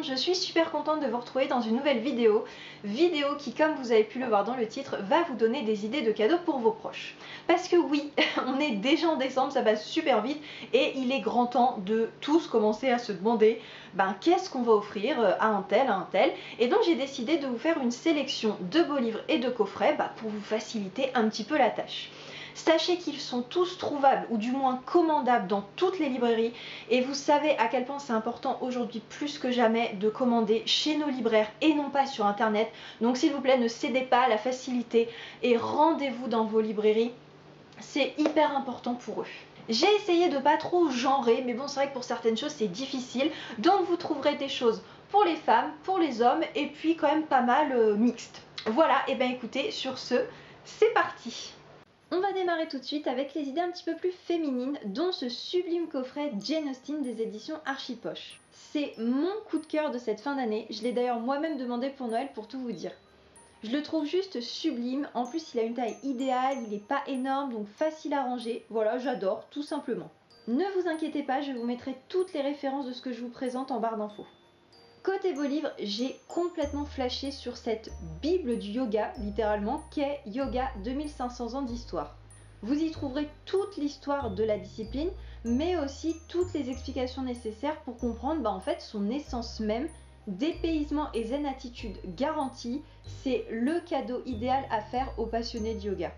monde, je suis super contente de vous retrouver dans une nouvelle vidéo qui, comme vous avez pu le voir dans le titre, va vous donner des idées de cadeaux pour vos proches. Parce que oui, on est déjà en décembre, ça passe super vite et il est grand temps de tous commencer à se demander qu'est-ce qu'on va offrir à un tel. Et donc j'ai décidé de vous faire une sélection de beaux livres et de coffrets pour vous faciliter un petit peu la tâche. Sachez qu'ils sont tous trouvables ou du moins commandables dans toutes les librairies et vous savez à quel point c'est important aujourd'hui plus que jamais de commander chez nos libraires et non pas sur internet. Donc s'il vous plaît, ne cédez pas à la facilité et rendez-vous dans vos librairies. C'est hyper important pour eux. J'ai essayé de pas trop genrer, mais bon, c'est vrai que pour certaines choses c'est difficile. Donc vous trouverez des choses pour les femmes, pour les hommes et puis quand même pas mal mixtes. Voilà, et écoutez, sur ce, c'est parti. On va démarrer tout de suite avec les idées un petit peu plus féminines, dont ce sublime coffret Jane Austen des éditions Archipoche. C'est mon coup de cœur de cette fin d'année, je l'ai d'ailleurs moi-même demandé pour Noël pour tout vous dire. Je le trouve juste sublime, en plus il a une taille idéale, il n'est pas énorme donc facile à ranger, voilà j'adore tout simplement. Ne vous inquiétez pas, je vous mettrai toutes les références de ce que je vous présente en barre d'infos. Côté beau livre, j'ai complètement flashé sur cette bible du yoga, littéralement, qu'est Yoga 2500 ans d'histoire. Vous y trouverez toute l'histoire de la discipline, mais aussi toutes les explications nécessaires pour comprendre en fait son essence même. Dépaysement et zen attitude garantie, c'est le cadeau idéal à faire aux passionnés de yoga.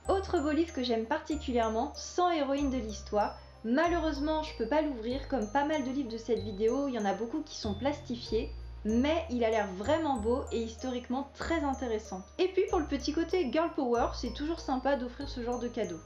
Autre beau livre que j'aime particulièrement, 100 héroïnes de l'histoire. Malheureusement, je peux pas l'ouvrir, comme pas mal de livres de cette vidéo, il y en a beaucoup qui sont plastifiés, mais il a l'air vraiment beau et historiquement très intéressant. Et puis pour le petit côté girl power, c'est toujours sympa d'offrir ce genre de cadeau.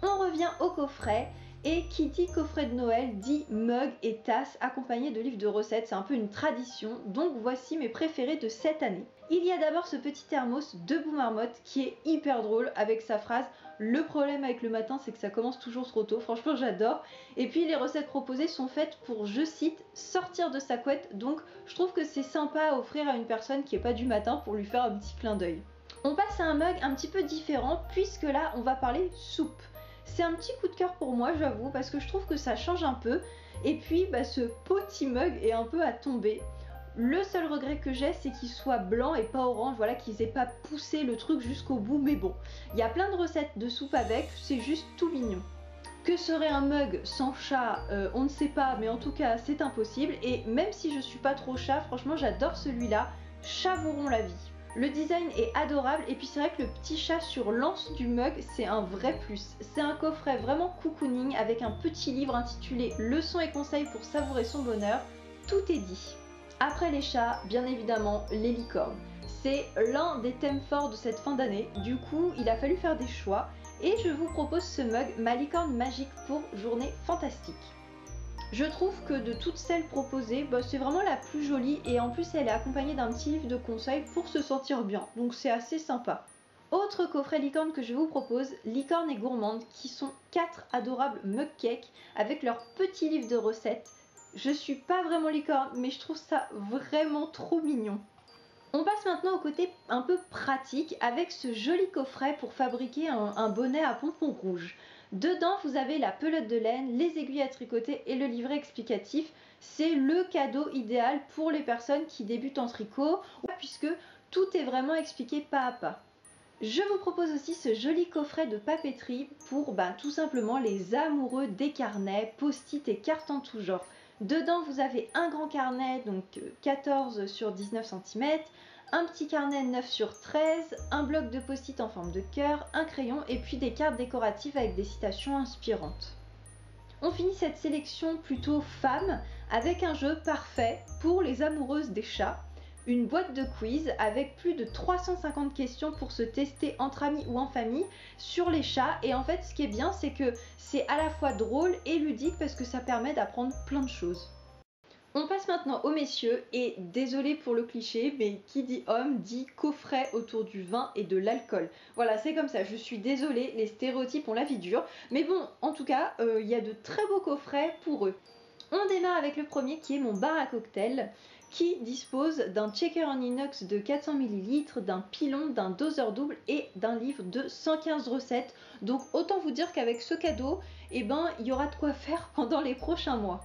On revient au coffret, et qui dit coffret de Noël dit mug et tasse accompagnés de livres de recettes, c'est un peu une tradition, donc voici mes préférés de cette année. Il y a d'abord ce petit thermos de Boo Marmotte qui est hyper drôle avec sa phrase « Le problème avec le matin c'est que ça commence toujours trop tôt », franchement j'adore. Et puis les recettes proposées sont faites pour, je cite, sortir de sa couette, donc je trouve que c'est sympa à offrir à une personne qui n'est pas du matin pour lui faire un petit clin d'œil. On passe à un mug un petit peu différent puisque là on va parler soupe. C'est un petit coup de cœur pour moi, j'avoue, parce que je trouve que ça change un peu. Et puis, ce petit mug est un peu à tomber. Le seul regret que j'ai, c'est qu'il soit blanc et pas orange, voilà, qu'ils aient pas poussé le truc jusqu'au bout. Mais bon, il y a plein de recettes de soupe avec, c'est juste tout mignon. Que serait un mug sans chat, on ne sait pas, mais en tout cas, c'est impossible. Et même si je suis pas trop chat, franchement, j'adore celui-là. Savourons la vie. Le design est adorable et puis c'est vrai que le petit chat sur l'anse du mug c'est un vrai plus. C'est un coffret vraiment cocooning avec un petit livre intitulé Leçons et conseils pour savourer son bonheur. Tout est dit. Après les chats, bien évidemment, les licornes. C'est l'un des thèmes forts de cette fin d'année, du coup il a fallu faire des choix et je vous propose ce mug, ma licorne magique pour journée fantastique. Je trouve que de toutes celles proposées, c'est vraiment la plus jolie et en plus elle est accompagnée d'un petit livre de conseils pour se sentir bien, donc c'est assez sympa. Autre coffret licorne que je vous propose, Licorne et Gourmande, qui sont 4 adorables mug cakes avec leur petit livre de recettes. Je suis pas vraiment licorne, mais je trouve ça vraiment trop mignon. On passe maintenant au côté un peu pratique avec ce joli coffret pour fabriquer un bonnet à pompons rouges. Dedans, vous avez la pelote de laine, les aiguilles à tricoter et le livret explicatif. C'est le cadeau idéal pour les personnes qui débutent en tricot, puisque tout est vraiment expliqué pas à pas. Je vous propose aussi ce joli coffret de papeterie pour tout simplement les amoureux des carnets, post-it et cartes en tout genre. Dedans, vous avez un grand carnet, donc 14 sur 19 cm, un petit carnet 9 sur 13, un bloc de post-it en forme de cœur, un crayon et puis des cartes décoratives avec des citations inspirantes. On finit cette sélection plutôt femme avec un jeu parfait pour les amoureuses des chats. Une boîte de quiz avec plus de 350 questions pour se tester entre amis ou en famille sur les chats. Et en fait, ce qui est bien, c'est que c'est à la fois drôle et ludique parce que ça permet d'apprendre plein de choses. On passe maintenant aux messieurs et désolé pour le cliché, mais qui dit homme dit coffret autour du vin et de l'alcool. Voilà, c'est comme ça, je suis désolée, les stéréotypes ont la vie dure. Mais bon, en tout cas, il y a de très beaux coffrets pour eux. On démarre avec le premier qui est mon bar à cocktail, qui dispose d'un shaker en inox de 400 ml, d'un pilon, d'un doseur double et d'un livre de 115 recettes. Donc autant vous dire qu'avec ce cadeau, il y aura de quoi faire pendant les prochains mois.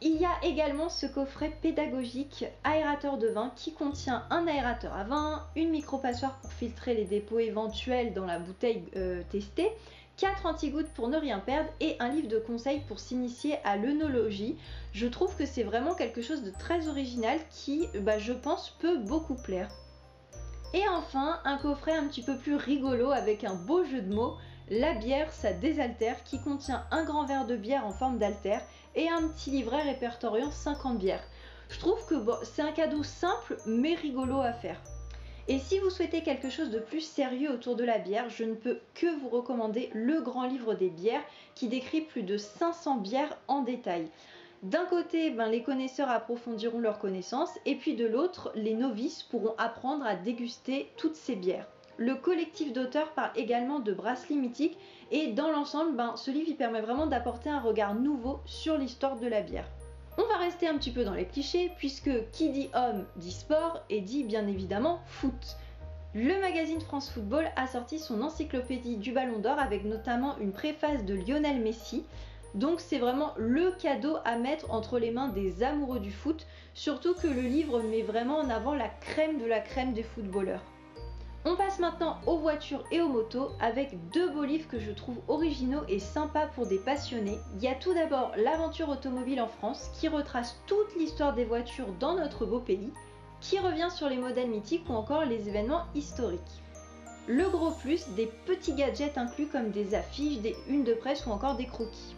Il y a également ce coffret pédagogique aérateur de vin qui contient un aérateur à vin, une micro-passoire pour filtrer les dépôts éventuels dans la bouteille testée, 4 anti-gouttes pour ne rien perdre et un livre de conseils pour s'initier à l'œnologie. Je trouve que c'est vraiment quelque chose de très original qui, je pense, peut beaucoup plaire. Et enfin, un coffret un petit peu plus rigolo avec un beau jeu de mots, la bière ça désaltère, qui contient un grand verre de bière en forme d'altère et un petit livret répertoriant 50 bières. Je trouve que c'est un cadeau simple mais rigolo à faire. Et si vous souhaitez quelque chose de plus sérieux autour de la bière, je ne peux que vous recommander le grand livre des bières qui décrit plus de 500 bières en détail. D'un côté, les connaisseurs approfondiront leurs connaissances et puis de l'autre, les novices pourront apprendre à déguster toutes ces bières. Le collectif d'auteurs parle également de brasseries mythiques et dans l'ensemble, ce livre il permet vraiment d'apporter un regard nouveau sur l'histoire de la bière. On va rester un petit peu dans les clichés puisque qui dit homme dit sport et dit bien évidemment foot. Le magazine France Football a sorti son encyclopédie du Ballon d'Or avec notamment une préface de Lionel Messi. Donc c'est vraiment le cadeau à mettre entre les mains des amoureux du foot, surtout que le livre met vraiment en avant la crème de la crème des footballeurs. On passe maintenant aux voitures et aux motos avec deux beaux livres que je trouve originaux et sympas pour des passionnés. Il y a tout d'abord l'aventure automobile en France qui retrace toute l'histoire des voitures dans notre beau pays, qui revient sur les modèles mythiques ou encore les événements historiques. Le gros plus, des petits gadgets inclus comme des affiches, des unes de presse ou encore des croquis.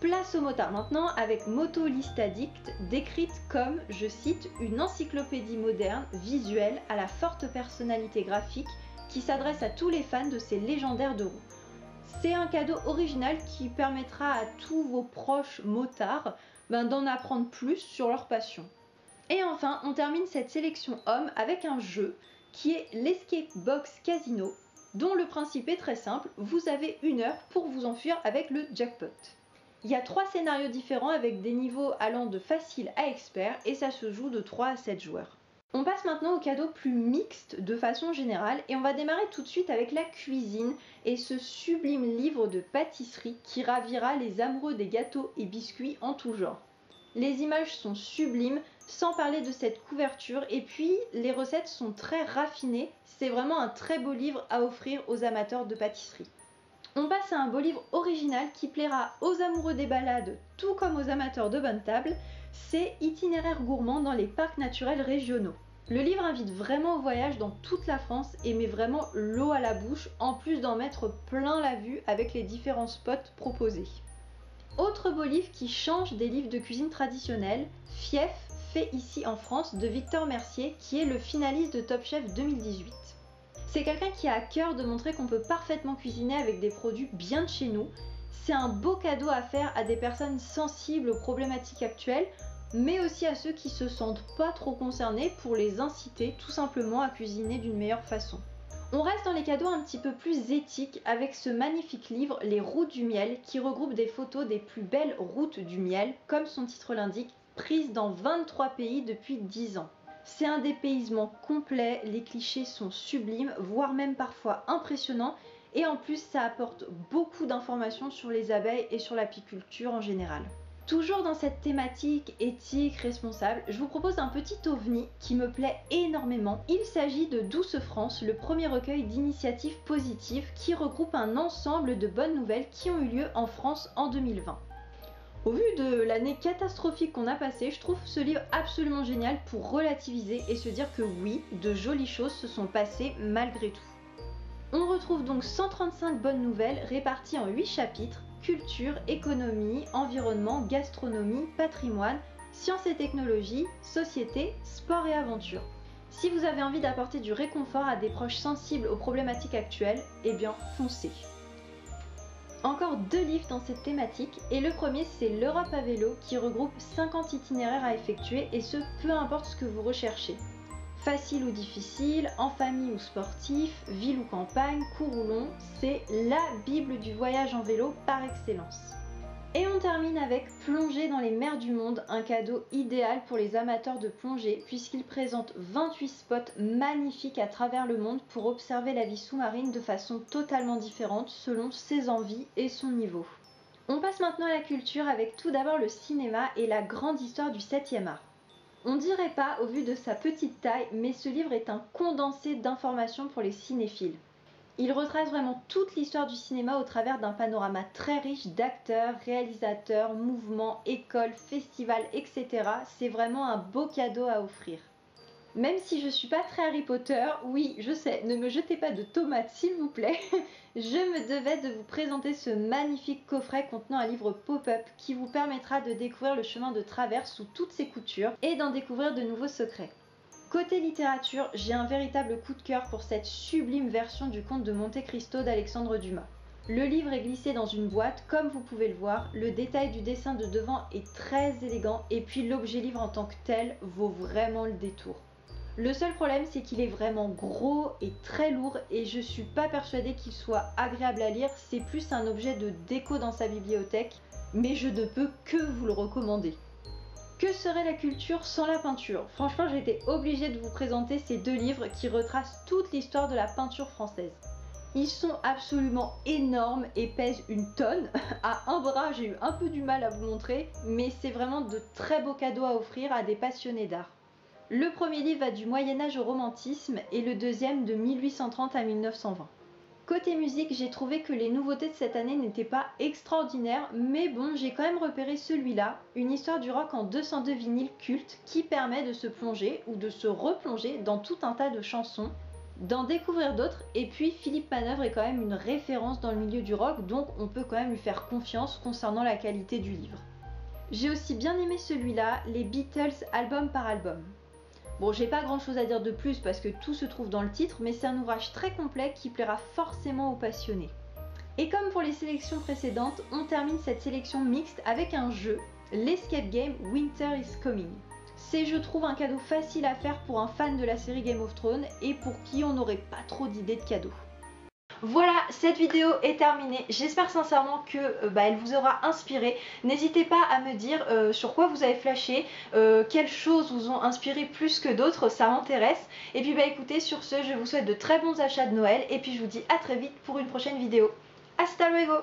Place aux motards maintenant avec Moto List Addict, décrite comme, je cite, une encyclopédie moderne, visuelle, à la forte personnalité graphique qui s'adresse à tous les fans de ces légendaires de roues. C'est un cadeau original qui permettra à tous vos proches motards d'en apprendre plus sur leur passion. Et enfin, on termine cette sélection homme avec un jeu qui est l'Escape Box Casino, dont le principe est très simple, vous avez 1 heure pour vous enfuir avec le jackpot. Il y a 3 scénarios différents avec des niveaux allant de facile à expert et ça se joue de 3 à 7 joueurs. On passe maintenant aux cadeaux plus mixtes de façon générale et on va démarrer tout de suite avec la cuisine et ce sublime livre de pâtisserie qui ravira les amoureux des gâteaux et biscuits en tout genre. Les images sont sublimes, sans parler de cette couverture et puis les recettes sont très raffinées, c'est vraiment un très beau livre à offrir aux amateurs de pâtisserie. On passe à un beau livre original qui plaira aux amoureux des balades tout comme aux amateurs de bonne table, c'est Itinéraire gourmand dans les parcs naturels régionaux. Le livre invite vraiment au voyage dans toute la France et met vraiment l'eau à la bouche en plus d'en mettre plein la vue avec les différents spots proposés. Autre beau livre qui change des livres de cuisine traditionnels, Fief, fait ici en France de Victor Mercier qui est le finaliste de Top Chef 2018. C'est quelqu'un qui a à cœur de montrer qu'on peut parfaitement cuisiner avec des produits bien de chez nous. C'est un beau cadeau à faire à des personnes sensibles aux problématiques actuelles, mais aussi à ceux qui se sentent pas trop concernés pour les inciter tout simplement à cuisiner d'une meilleure façon. On reste dans les cadeaux un petit peu plus éthiques avec ce magnifique livre Les Routes du miel qui regroupe des photos des plus belles routes du miel, comme son titre l'indique, prises dans 23 pays depuis 10 ans. C'est un dépaysement complet, les clichés sont sublimes, voire même parfois impressionnants, et en plus ça apporte beaucoup d'informations sur les abeilles et sur l'apiculture en général. Toujours dans cette thématique éthique, responsable, je vous propose un petit ovni qui me plaît énormément. Il s'agit de Douce France, le premier recueil d'initiatives positives qui regroupe un ensemble de bonnes nouvelles qui ont eu lieu en France en 2020. Au vu de l'année catastrophique qu'on a passée, je trouve ce livre absolument génial pour relativiser et se dire que oui, de jolies choses se sont passées malgré tout. On retrouve donc 135 bonnes nouvelles réparties en 8 chapitres, culture, économie, environnement, gastronomie, patrimoine, sciences et technologies, société, sport et aventure. Si vous avez envie d'apporter du réconfort à des proches sensibles aux problématiques actuelles, eh bien foncez. Encore 2 livres dans cette thématique et le premier c'est L'Europe à vélo qui regroupe 50 itinéraires à effectuer et ce peu importe ce que vous recherchez. Facile ou difficile, en famille ou sportif, ville ou campagne, court ou long, c'est la bible du voyage en vélo par excellence. Et on termine avec Plongée dans les mers du monde, un cadeau idéal pour les amateurs de plongée puisqu'il présente 28 spots magnifiques à travers le monde pour observer la vie sous-marine de façon totalement différente selon ses envies et son niveau. On passe maintenant à la culture avec tout d'abord le cinéma et la grande histoire du 7e art. On dirait pas au vu de sa petite taille, mais ce livre est un condensé d'informations pour les cinéphiles. Il retrace vraiment toute l'histoire du cinéma au travers d'un panorama très riche d'acteurs, réalisateurs, mouvements, écoles, festivals, etc. C'est vraiment un beau cadeau à offrir. Même si je suis pas très Harry Potter, oui, je sais, ne me jetez pas de tomates s'il vous plaît, je me devais de vous présenter ce magnifique coffret contenant un livre pop-up qui vous permettra de découvrir le chemin de travers sous toutes ses coutures et d'en découvrir de nouveaux secrets. Côté littérature, j'ai un véritable coup de cœur pour cette sublime version du conte de Monte Cristo d'Alexandre Dumas. Le livre est glissé dans une boîte, comme vous pouvez le voir, le détail du dessin de devant est très élégant et puis l'objet livre en tant que tel vaut vraiment le détour. Le seul problème, c'est qu'il est vraiment gros et très lourd et je suis pas persuadée qu'il soit agréable à lire, c'est plus un objet de déco dans sa bibliothèque, mais je ne peux que vous le recommander. Que serait la culture sans la peinture? Franchement, j'ai été obligée de vous présenter ces deux livres qui retracent toute l'histoire de la peinture française. Ils sont absolument énormes et pèsent une tonne. À un bras, j'ai eu un peu du mal à vous montrer, mais c'est vraiment de très beaux cadeaux à offrir à des passionnés d'art. Le premier livre va du Moyen-Âge au romantisme et le deuxième de 1830 à 1920. Côté musique, j'ai trouvé que les nouveautés de cette année n'étaient pas extraordinaires, mais bon, j'ai quand même repéré celui-là, une histoire du rock en 202 vinyles culte qui permet de se plonger ou de se replonger dans tout un tas de chansons, d'en découvrir d'autres, et puis Philippe Manœuvre est quand même une référence dans le milieu du rock, donc on peut quand même lui faire confiance concernant la qualité du livre. J'ai aussi bien aimé celui-là, les Beatles album par album. Bon, j'ai pas grand chose à dire de plus parce que tout se trouve dans le titre, mais c'est un ouvrage très complet qui plaira forcément aux passionnés. Et comme pour les sélections précédentes, on termine cette sélection mixte avec un jeu, l'Escape Game Winter is Coming. C'est, je trouve, un cadeau facile à faire pour un fan de la série Game of Thrones et pour qui on n'aurait pas trop d'idées de cadeaux. Voilà, cette vidéo est terminée. J'espère sincèrement que elle vous aura inspiré. N'hésitez pas à me dire sur quoi vous avez flashé, quelles choses vous ont inspiré plus que d'autres, ça m'intéresse. Et puis écoutez, sur ce, je vous souhaite de très bons achats de Noël et puis je vous dis à très vite pour une prochaine vidéo. Hasta luego!